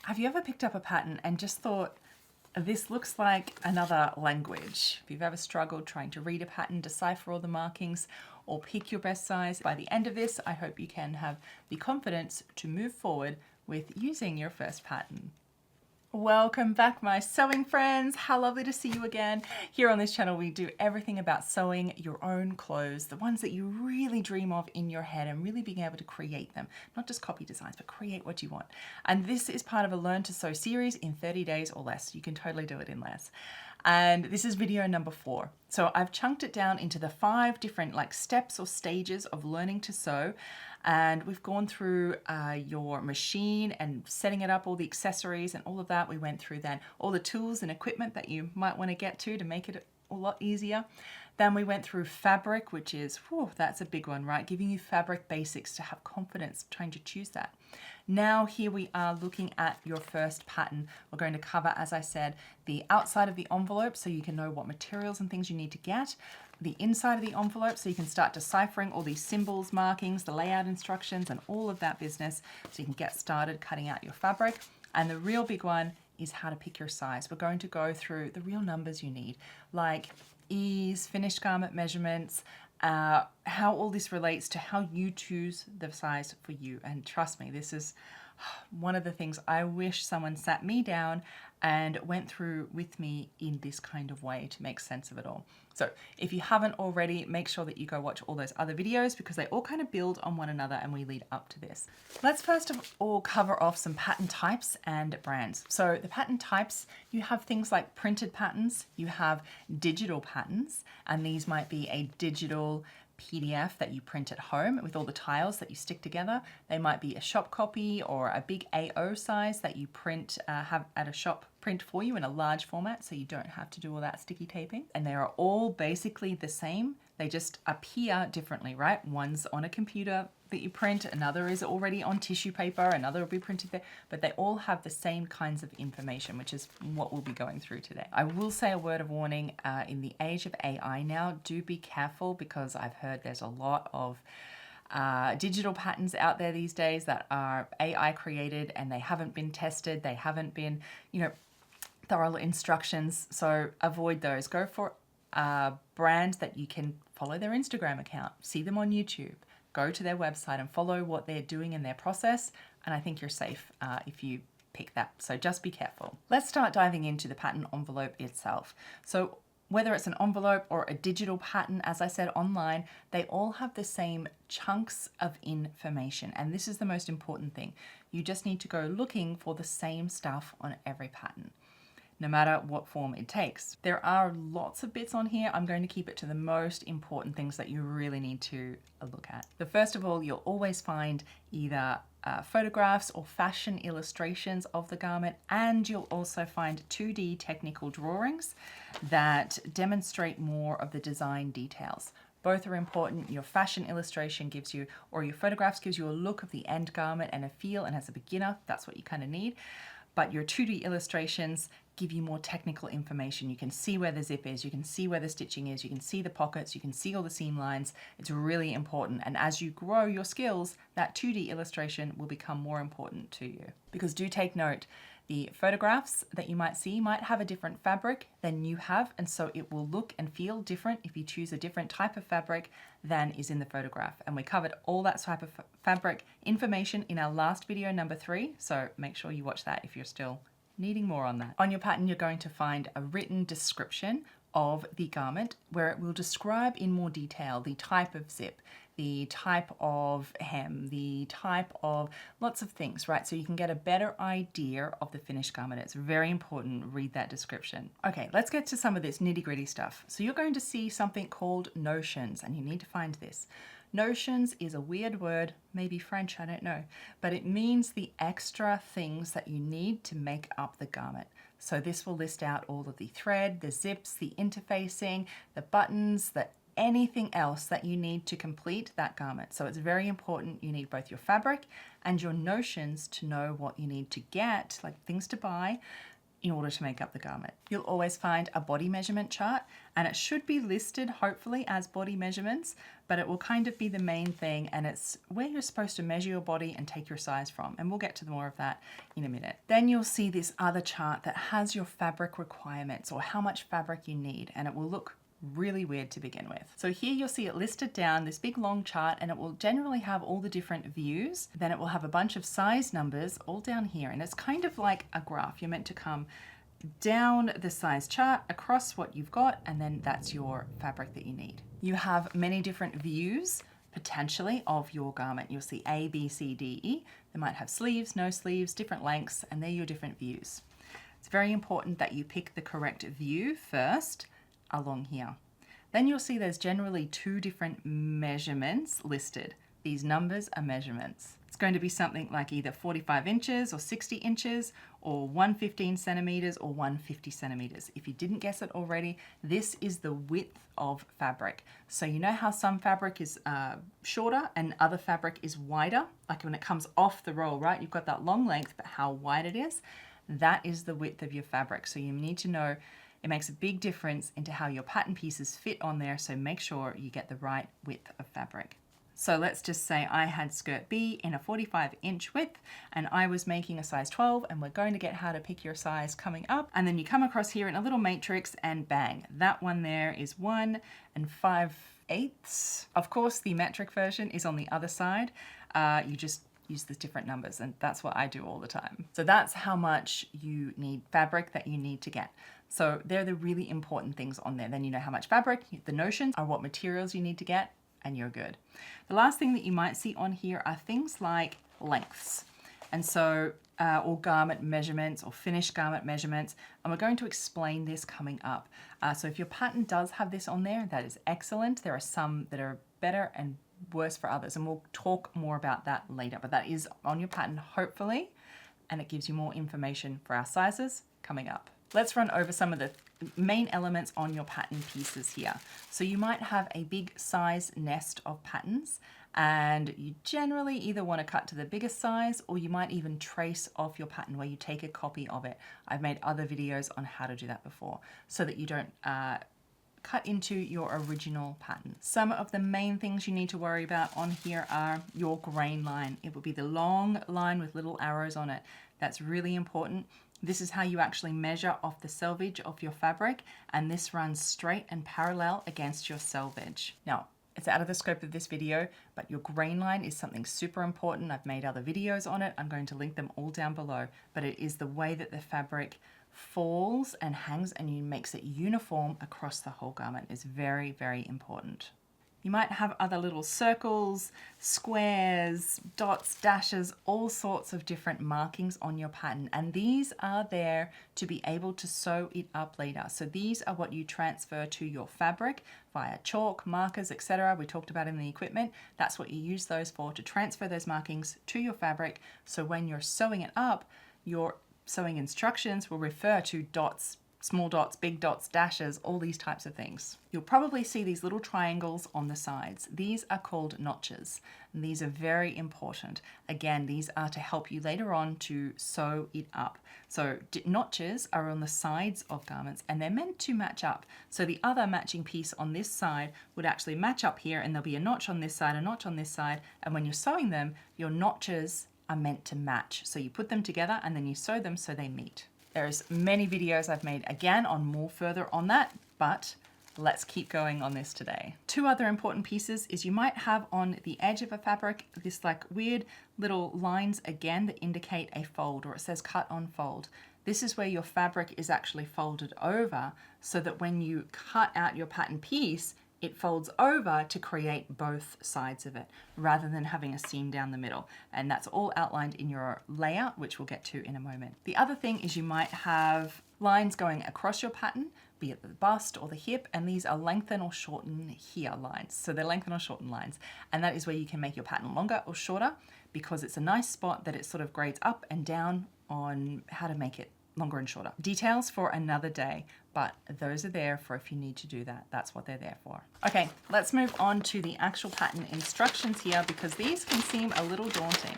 Have you ever picked up a pattern and just thought, this looks like another language? If you've ever struggled trying to read a pattern, decipher all the markings, or pick your best size, by the end of this, I hope you can have the confidence to move forward with using your first pattern. Welcome back, my sewing friends. How lovely to see you again. Here on this channel, we do everything about sewing your own clothes, the ones that you really dream of in your head and really being able to create them. Not just copy designs, but create what you want. And this is part of a Learn to Sew series in 30 days or less. You can totally do it in less. And this is video number 4. So I've chunked it down into the 5 different steps or stages of learning to sew. And we've gone through your machine and setting it up, all the accessories and all of that. We went through then all the tools and equipment that you might want to get to make it a lot easier. Then we went through fabric, which is, whew, that's a big one, right? Giving you fabric basics to have confidence trying to choose that. Now here we are looking at your first pattern. We're going to cover, as I said, the outside of the envelope so you can know what materials and things you need to get, the inside of the envelope so you can start deciphering all these symbols, markings, the layout instructions and all of that business so you can get started cutting out your fabric. And the real big one is how to pick your size. We're going to go through the real numbers you need, like ease, finished garment measurements, how all this relates to how you choose the size for you. And trust me, this is one of the things I wish someone sat me down and went through with me in this kind of way to make sense of it all. So if you haven't already, make sure that you go watch all those other videos because they all kind of build on one another and we lead up to this. Let's first of all cover off some pattern types and brands. So the pattern types, you have things like printed patterns, you have digital patterns, and these might be a digital PDF that you print at home with all the tiles that you stick together. They might be a shop copy or a big A0 size that you print, have at a shop print for you in a large format so you don't have to do all that sticky taping. And they are all basically the same. They just appear differently, right? One's on a computer that you print, another is already on tissue paper, another will be printed there, but they all have the same kinds of information, which is what we'll be going through today. I will say a word of warning, in the age of AI now, do be careful because I've heard there's a lot of digital patterns out there these days that are AI created and they haven't been tested, they haven't been, thorough instructions, so avoid those. Go for a brand that you can follow their Instagram account, see them on YouTube, go to their website and follow what they're doing in their process, and I think you're safe if you pick that, so just be careful. Let's start diving into the pattern envelope itself. So whether it's an envelope or a digital pattern, as I said, online, they all have the same chunks of information, and this is the most important thing. You just need to go looking for the same stuff on every pattern, no matter what form it takes. There are lots of bits on here. I'm going to keep it to the most important things that you really need to look at. The first of all, you'll always find either photographs or fashion illustrations of the garment, and you'll also find 2D technical drawings that demonstrate more of the design details. Both are important. Your fashion illustration gives you, or your photographs gives you a look of the end garment and a feel, and as a beginner, that's what you kind of need. But your 2D illustrations give you more technical information. You can see where the zip is, you can see where the stitching is, you can see the pockets, you can see all the seam lines. It's really important. And as you grow your skills, that 2D illustration will become more important to you. Because do take note, the photographs that you might see might have a different fabric than you have, and so it will look and feel different if you choose a different type of fabric than is in the photograph. And we covered all that type of fabric information in our last video, number 3, so make sure you watch that if you're still needing more on that. On your pattern, you're going to find a written description of the garment where it will describe in more detail the type of zip, the type of hem, the type of lots of things, right? So you can get a better idea of the finished garment. It's very important, read that description. Okay, let's get to some of this nitty-gritty stuff. So you're going to see something called notions, and you need to find this. Notions is a weird word, maybe French, I don't know, but it means the extra things that you need to make up the garment. So this will list out all of the thread, the zips, the interfacing, the buttons, anything else that you need to complete that garment. So it's very important. You need both your fabric and your notions to know what you need to get, like things to buy, in order to make up the garment. You'll always find a body measurement chart, and it should be listed hopefully as body measurements, but it will kind of be the main thing, and it's where you're supposed to measure your body and take your size from, and we'll get to more of that in a minute. Then you'll see this other chart that has your fabric requirements or how much fabric you need, and it will look really weird to begin with. So here you'll see it listed down, this big long chart, and it will generally have all the different views. Then it will have a bunch of size numbers all down here, and it's kind of like a graph. You're meant to come down the size chart across what you've got, and then that's your fabric that you need. You have many different views potentially of your garment. You'll see A, B, C, D, E. They might have sleeves, no sleeves, different lengths, and they're your different views. It's very important that you pick the correct view first along here. Then you'll see there's generally two different measurements listed. These numbers are measurements. It's going to be something like either 45 inches or 60 inches or 115 centimeters or 150 centimeters. If you didn't guess it already, this is the width of fabric. So you know how some fabric is shorter and other fabric is wider? Like when it comes off the roll, right? You've got that long length, but how wide it is, that is the width of your fabric. So you need to know. It makes a big difference into how your pattern pieces fit on there, so make sure you get the right width of fabric. So let's just say I had skirt B in a 45-inch width, and I was making a size 12, and we're going to get how to pick your size coming up. And then you come across here in a little matrix, and bang, that one there is 1 5/8. Of course, the metric version is on the other side. You just use the different numbers, and that's what I do all the time. So that's how much you need fabric that you need to get. So they're the really important things on there. Then you know how much fabric, the notions are what materials you need to get, and you're good. The last thing that you might see on here are things like lengths. And so, or garment measurements or finished garment measurements. And we're going to explain this coming up. So if your pattern does have this on there, that is excellent. There are some that are better and worse for others, and we'll talk more about that later, but that is on your pattern hopefully, and it gives you more information for our sizes coming up. Let's run over some of the main elements on your pattern pieces here. So you might have a big size nest of patterns, and you generally either want to cut to the biggest size, or you might even trace off your pattern where you take a copy of it. I've made other videos on how to do that before, so that you don't cut into your original pattern. Some of the main things you need to worry about on here are your grain line. It will be the long line with little arrows on it. That's really important. This is how you actually measure off the selvage of your fabric, and this runs straight and parallel against your selvage. Now, it's out of the scope of this video, but your grain line is something super important. I've made other videos on it. I'm going to link them all down below, but it is the way that the fabric falls and hangs and makes it uniform across the whole garment. Is very, very important. You might have other little circles, squares, dots, dashes, all sorts of different markings on your pattern, and these are there to be able to sew it up later. So these are what you transfer to your fabric via chalk, markers, etc. We talked about in the equipment. That's what you use those for, to transfer those markings to your fabric, so when you're sewing it up, your sewing instructions will refer to dots, small dots, big dots, dashes, all these types of things. You'll probably see these little triangles on the sides. These are called notches, and these are very important. Again, these are to help you later on to sew it up. So notches are on the sides of garments, and they're meant to match up. So the other matching piece on this side would actually match up here, and there'll be a notch on this side, a notch on this side, and when you're sewing them, your notches are meant to match. So you put them together and then you sew them so they meet. There's many videos I've made again on more further on that, but let's keep going on this today. Two other important pieces is you might have on the edge of a fabric this like weird little lines again that indicate a fold, or it says cut on fold. This is where your fabric is actually folded over, so that when you cut out your pattern piece, it folds over to create both sides of it, rather than having a seam down the middle. And that's all outlined in your layout, which we'll get to in a moment. The other thing is you might have lines going across your pattern, be it the bust or the hip, and these are lengthen or shorten here lines. So they're lengthen or shorten lines. And that is where you can make your pattern longer or shorter, because it's a nice spot that it sort of grades up and down on how to make it longer and shorter. Details for another day, but those are there for if you need to do that. That's what they're there for. Okay, let's move on to the actual pattern instructions here, because these can seem a little daunting.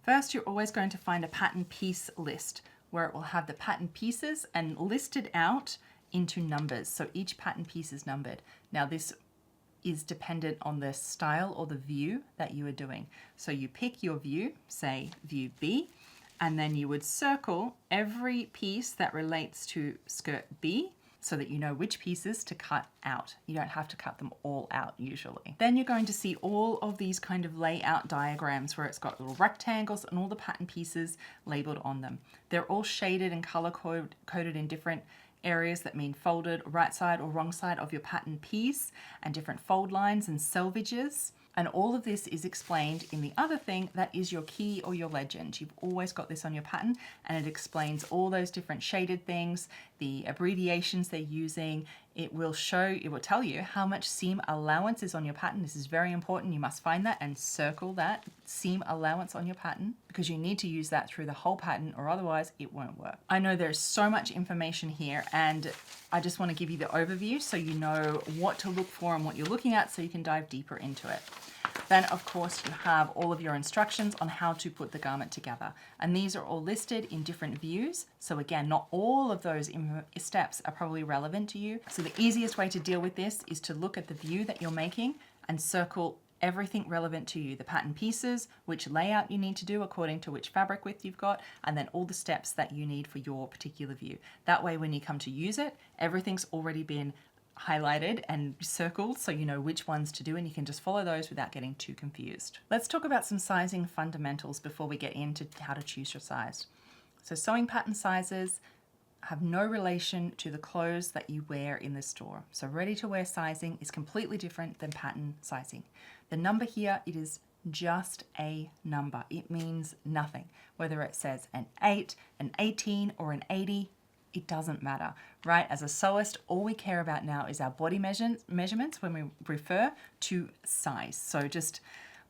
First, you're always going to find a pattern piece list. where it will have the pattern pieces and listed out into numbers. So each pattern piece is numbered. Now this is dependent on the style or the view that you are doing. So you pick your view, say view B, and then you would circle every piece that relates to skirt B so that you know which pieces to cut out. You don't have to cut them all out usually. Then you're going to see all of these kind of layout diagrams where it's got little rectangles and all the pattern pieces labeled on them. They're all shaded and color coded in different areas that mean folded, right side or wrong side of your pattern piece, and different fold lines and selvages. And all of this is explained in the other thing that is your key or your legend. You've always got this on your pattern, and it explains all those different shaded things, the abbreviations they're using. It will tell you how much seam allowance is on your pattern. This is very important. You must find that and circle that seam allowance on your pattern, because you need to use that through the whole pattern or otherwise it won't work. I know there's so much information here, and I just want to give you the overview so you know what to look for and what you're looking at so you can dive deeper into it. Then, of course, you have all of your instructions on how to put the garment together. And these are all listed in different views. So again, not all of those steps are probably relevant to you. So the easiest way to deal with this is to look at the view that you're making and circle everything relevant to you, the pattern pieces, which layout you need to do according to which fabric width you've got, and then all the steps that you need for your particular view. That way, when you come to use it, everything's already been highlighted and circled so you know which ones to do, and you can just follow those without getting too confused. Let's talk about some sizing fundamentals before we get into how to choose your size. So sewing pattern sizes have no relation to the clothes that you wear in the store. So ready to wear sizing is completely different than pattern sizing. The number here, it is just a number. It means nothing. Whether it says an 8, an 18, or an 80, it doesn't matter, right? As a sewist, all we care about now is our body measurements when we refer to size. So just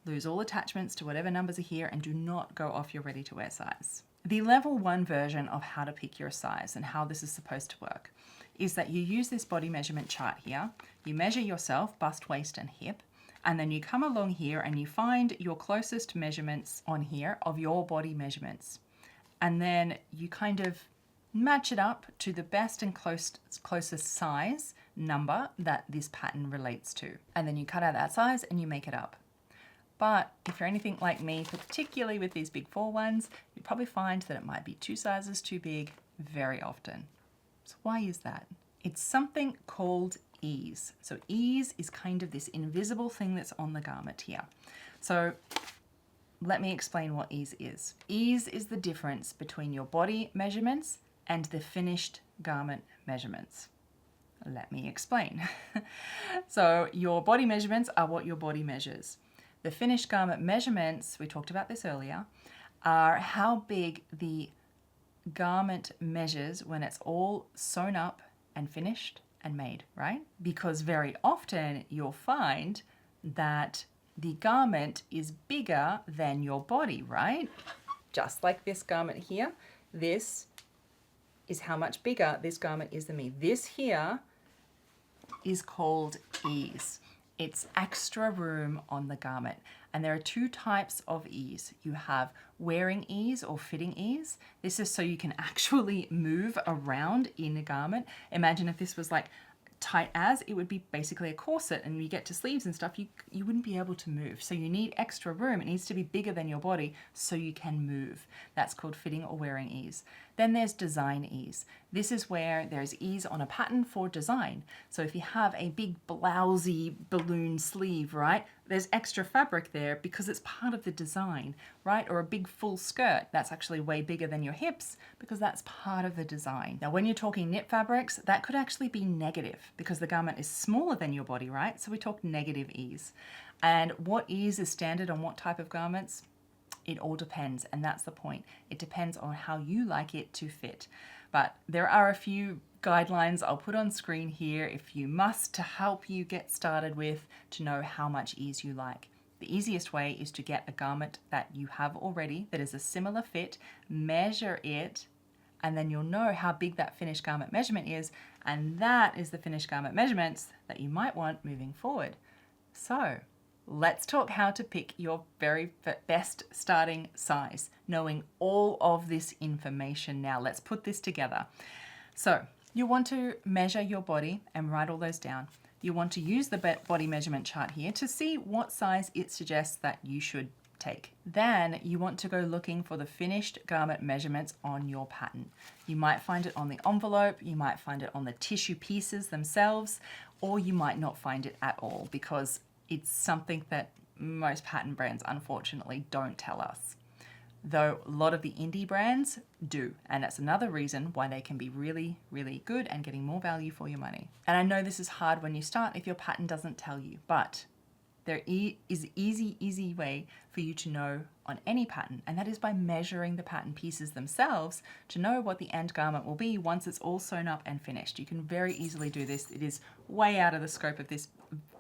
lose all attachments to whatever numbers are here and do not go off your ready to wear size. The level 1 version of how to pick your size and how this is supposed to work is that you use this body measurement chart here. You measure yourself, bust, waist, and hip, and then you come along here and you find your closest measurements on here of your body measurements. And then you kind of match it up to the best and closest size number that this pattern relates to. And then you cut out that size and you make it up. But if you're anything like me, particularly with these big 4 ones, you probably find that it might be 2 sizes too big very often. So why is that? It's something called ease. So ease is kind of this invisible thing that's on the garment here. So let me explain what ease is. Ease is the difference between your body measurements and the finished garment measurements. Let me explain. So your body measurements are what your body measures. The finished garment measurements, we talked about this earlier, are how big the garment measures when it's all sewn up and finished and made, right? Because very often you'll find that the garment is bigger than your body, right? Just like this garment here, this is how much bigger this garment is than me. This here is called ease. It's extra room on the garment. And there are 2 types of ease. You have wearing ease or fitting ease. This is so you can actually move around in a garment. Imagine if this was like tight as, it would be basically a corset, and you get to sleeves and stuff, you wouldn't be able to move. So you need extra room. It needs to be bigger than your body so you can move. That's called fitting or wearing ease. Then there's design ease. This is where there's ease on a pattern for design. So if you have a big blousy balloon sleeve, right, there's extra fabric there because it's part of the design, right? Or a big full skirt, that's actually way bigger than your hips because that's part of the design. Now, when you're talking knit fabrics, that could actually be negative because the garment is smaller than your body, right? So we talk negative ease. And what ease is standard on what type of garments? It all depends, and that's the point. It depends on how you like it to fit. But there are a few guidelines I'll put on screen here if you must to help you get started with to know how much ease you like. The easiest way is to get a garment that you have already that is a similar fit, measure it, and then you'll know how big that finished garment measurement is, and that is the finished garment measurements that you might want moving forward. So let's talk how to pick your very best starting size. Knowing all of this information now, let's put this together. So you want to measure your body and write all those down. You want to use the body measurement chart here to see what size it suggests that you should take. Then you want to go looking for the finished garment measurements on your pattern. You might find it on the envelope, you might find it on the tissue pieces themselves, or you might not find it at all because it's something that most pattern brands unfortunately don't tell us. Though a lot of the indie brands do, and that's another reason why they can be really, really good and getting more value for your money. And I know this is hard when you start if your pattern doesn't tell you, but there is an easy way for you to know on any pattern, and that is by measuring the pattern pieces themselves to know what the end garment will be once it's all sewn up and finished. You can very easily do this. It is way out of the scope of this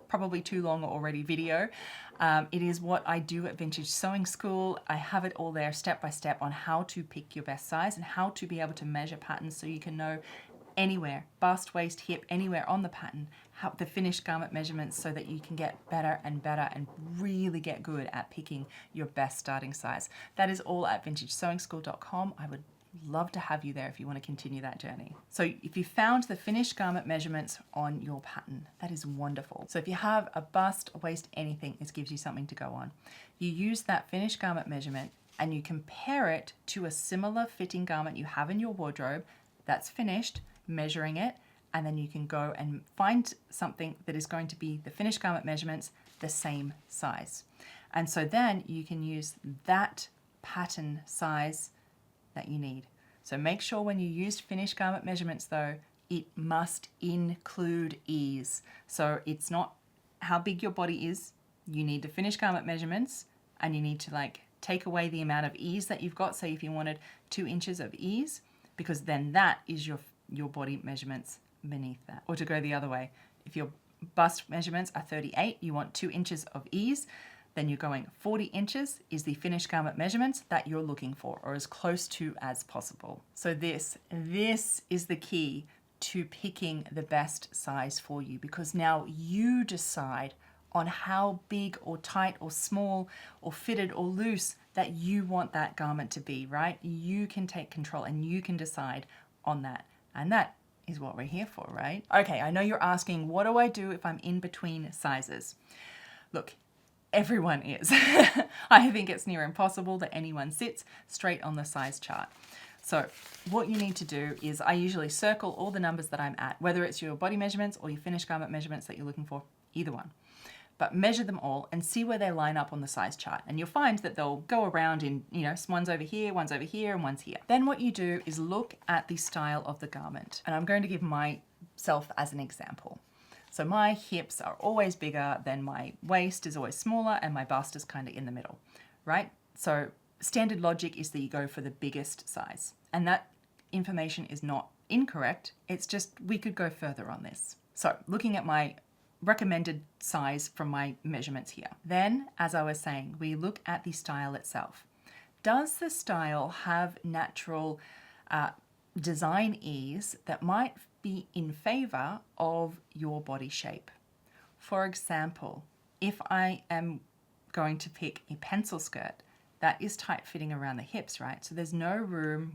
probably too long already video. It is what I do at Vintage Sewing School. I have it all there step by step on how to pick your best size and how to be able to measure patterns so you can know anywhere, bust, waist, hip, anywhere on the pattern, how the finished garment measurements so that you can get better and better and really get good at picking your best starting size. That is all at vintagesewing.com. I would love to have you there if you want to continue that journey. So if you found the finished garment measurements on your pattern, that is wonderful. So if you have a bust, a waist, anything, this gives you something to go on. You use that finished garment measurement and you compare it to a similar fitting garment you have in your wardrobe that's finished, measuring it, and then you can go and find something that is going to be the finished garment measurements the same size. And so then you can use that pattern size that you need. So make sure when you use finished garment measurements though, it must include ease. So it's not how big your body is. You need the finished garment measurements and you need to take away the amount of ease that you've got. Say if you wanted 2 inches of ease, because then that is your body measurements beneath that. Or to go the other way, if your bust measurements are 38, you want 2 inches of ease, then you're going 40 inches is the finished garment measurements that you're looking for, or as close to as possible. So this is the key to picking the best size for you, because now you decide on how big or tight or small or fitted or loose that you want that garment to be, right? You can take control and you can decide on that. And that is what we're here for, right? Okay, I know you're asking, what do I do if I'm in between sizes? Look, everyone is. I think it's near impossible that anyone sits straight on the size chart. So what you need to do is I usually circle all the numbers that I'm at, whether it's your body measurements or your finished garment measurements that you're looking for, either one. But measure them all and see where they line up on the size chart. And you'll find that they'll go around in, one's over here, and one's here. Then what you do is look at the style of the garment. And I'm going to give myself as an example. So my hips are always bigger than my waist is always smaller and my bust is kind of in the middle, right? So standard logic is that you go for the biggest size. And that information is not incorrect. It's just we could go further on this. So looking at my recommended size from my measurements here. Then, as I was saying, we look at the style itself. Does the style have natural design ease that might be in favor of your body shape? For example, if I am going to pick a pencil skirt, that is tight fitting around the hips, right? So there's no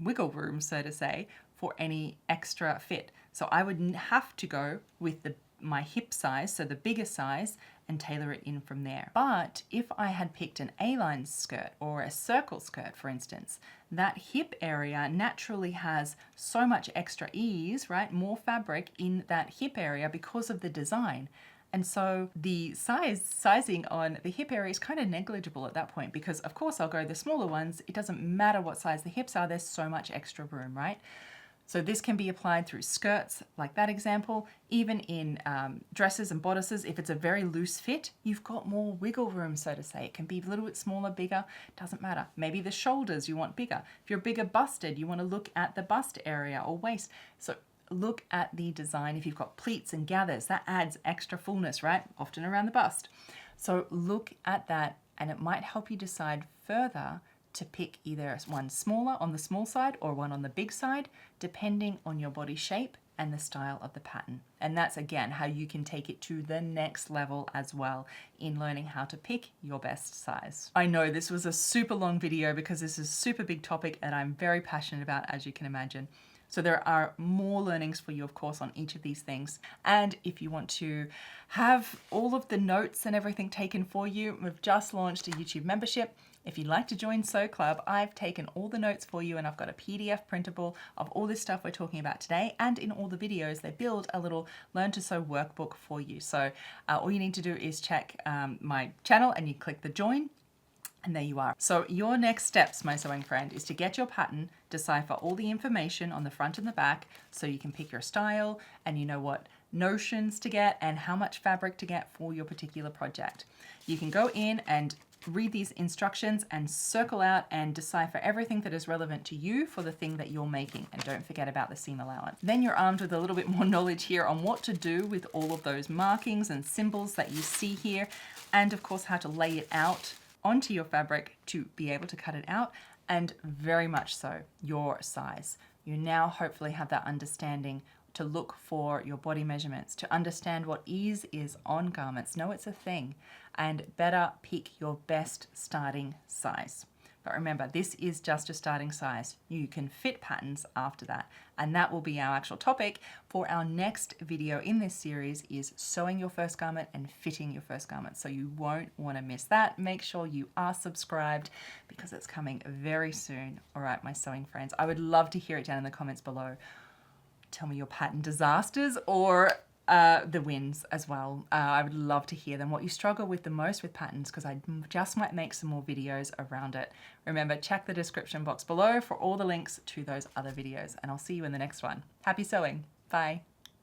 wiggle room, so to say, for any extra fit. So I would have to go with my hip size, so the bigger size, and tailor it in from there. But if I had picked an A-line skirt or a circle skirt, for instance, that hip area naturally has so much extra ease, right? More fabric in that hip area because of the design. And so the sizing on the hip area is kind of negligible at that point because, of course, I'll go the smaller ones. It doesn't matter what size the hips are. There's so much extra room, right? So this can be applied through skirts, like that example, even in dresses and bodices. If it's a very loose fit, you've got more wiggle room, so to say. It can be a little bit smaller, bigger, doesn't matter. Maybe the shoulders you want bigger. If you're bigger busted, you want to look at the bust area or waist. So look at the design. If you've got pleats and gathers, that adds extra fullness, right? Often around the bust. So look at that and it might help you decide further to pick either one smaller on the small side or one on the big side, depending on your body shape and the style of the pattern. And that's again how you can take it to the next level as well in learning how to pick your best size. I know this was a super long video because this is a super big topic and I'm very passionate about, as you can imagine. So there are more learnings for you, of course, on each of these things. And if you want to have all of the notes and everything taken for you, we've just launched a YouTube membership. If you'd like to join Sew Club, I've taken all the notes for you and I've got a PDF printable of all this stuff we're talking about today. And in all the videos, they build a little Learn to Sew workbook for you. So all you need to do is check my channel and you click the join. And there you are. So your next steps, my sewing friend, is to get your pattern, decipher all the information on the front and the back so you can pick your style and you know what notions to get and how much fabric to get for your particular project. You can go in and read these instructions and circle out and decipher everything that is relevant to you for the thing that you're making. And don't forget about the seam allowance. Then you're armed with a little bit more knowledge here on what to do with all of those markings and symbols that you see here. And of course, how to lay it out onto your fabric to be able to cut it out, and very much so your size. You now hopefully have that understanding to look for your body measurements, to understand what ease is on garments. Know it's a thing, and better pick your best starting size. But remember, this is just a starting size. You can fit patterns after that. And that will be our actual topic for our next video in this series, is sewing your first garment and fitting your first garment. So you won't want to miss that. Make sure you are subscribed because it's coming very soon. All right, my sewing friends, I would love to hear it down in the comments below. Tell me your pattern disasters or the wins as well. I would love to hear them, what you struggle with the most with patterns, because I just might make some more videos around it. Remember, check the description box below for all the links to those other videos, and I'll see you in the next one. Happy sewing. Bye.